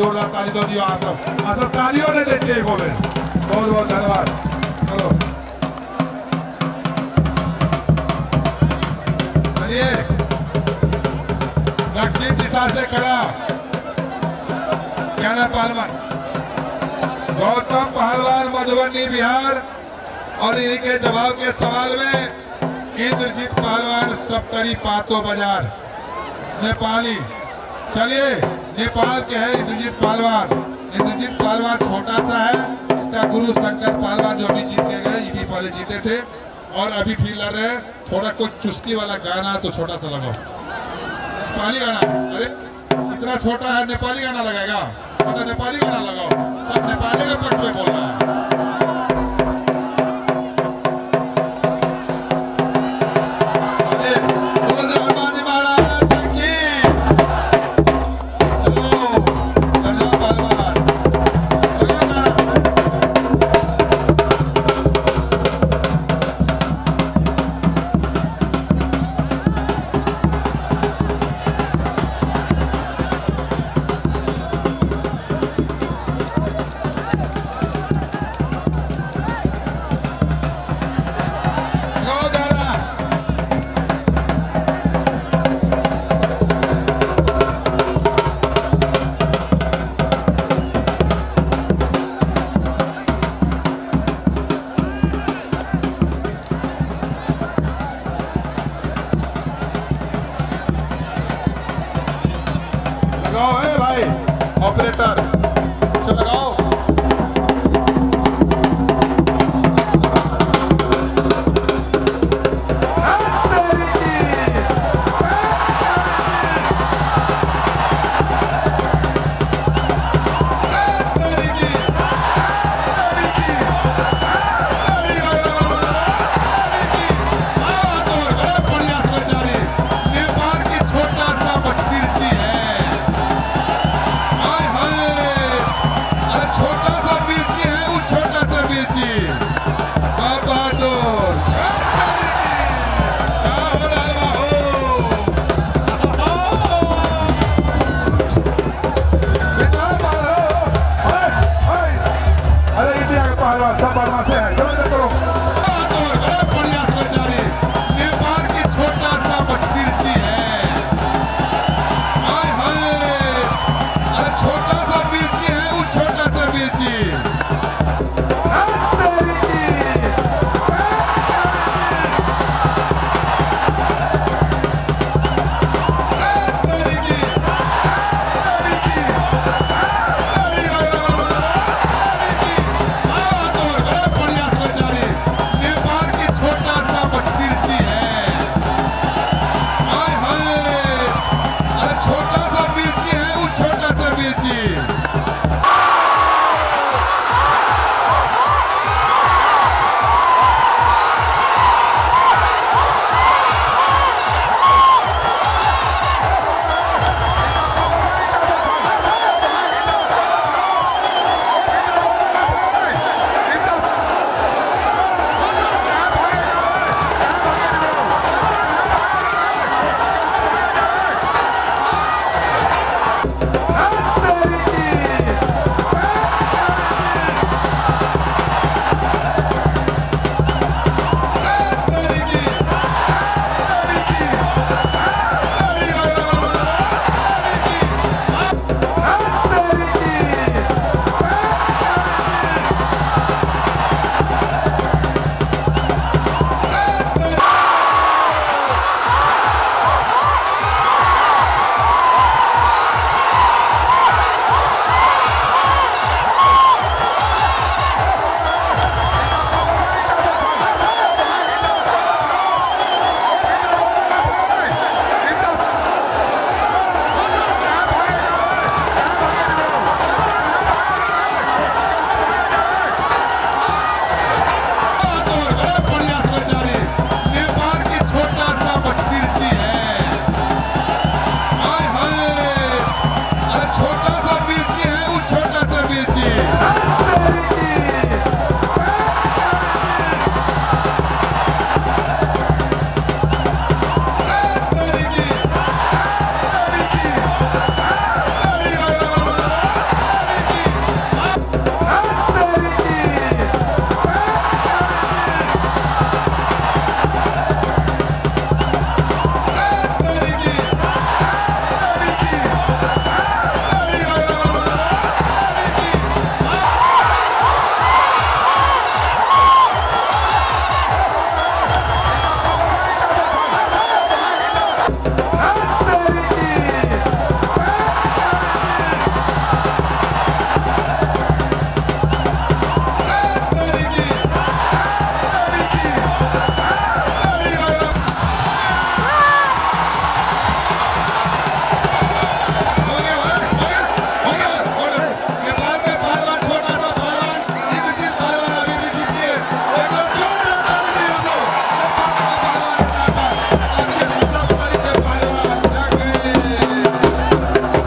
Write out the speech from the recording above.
जोरदार ताली तो दियो आप सब तालियों ने देते ही बोले बहुत बहुत धन्यवाद। चलो चलिए दक्षिण दिशा से खड़ा ज्ञाना पहलवान गौतम पहलवान मधुबनी बिहार और इन्हीं के जवाब के सवाल में इंद्रजीत पहलवान सप्तरी पातो बाजार नेपाली। चलिए नेपाल के है इंद्रजीत पहलवान। इंद्रजीत पहलवान छोटा सा है, इसका गुरु शंकर पहलवान जो अभी जीत के गए, ये भी पहले जीते थे और अभी फिर लड़ रहे हैं। थोड़ा कुछ चुस्की वाला गाना तो छोटा सा लगाओ, नेपाली गाना। अरे इतना छोटा है, नेपाली गाना लगाएगा? मतलब नेपाली गाना लगाओ, सब नेपाली के पक्ष में बोल रहा है। भाई ऑपरेटर चलो लगाओ। छोटा सा मिर्ची है, वो छोटा सा मिर्ची।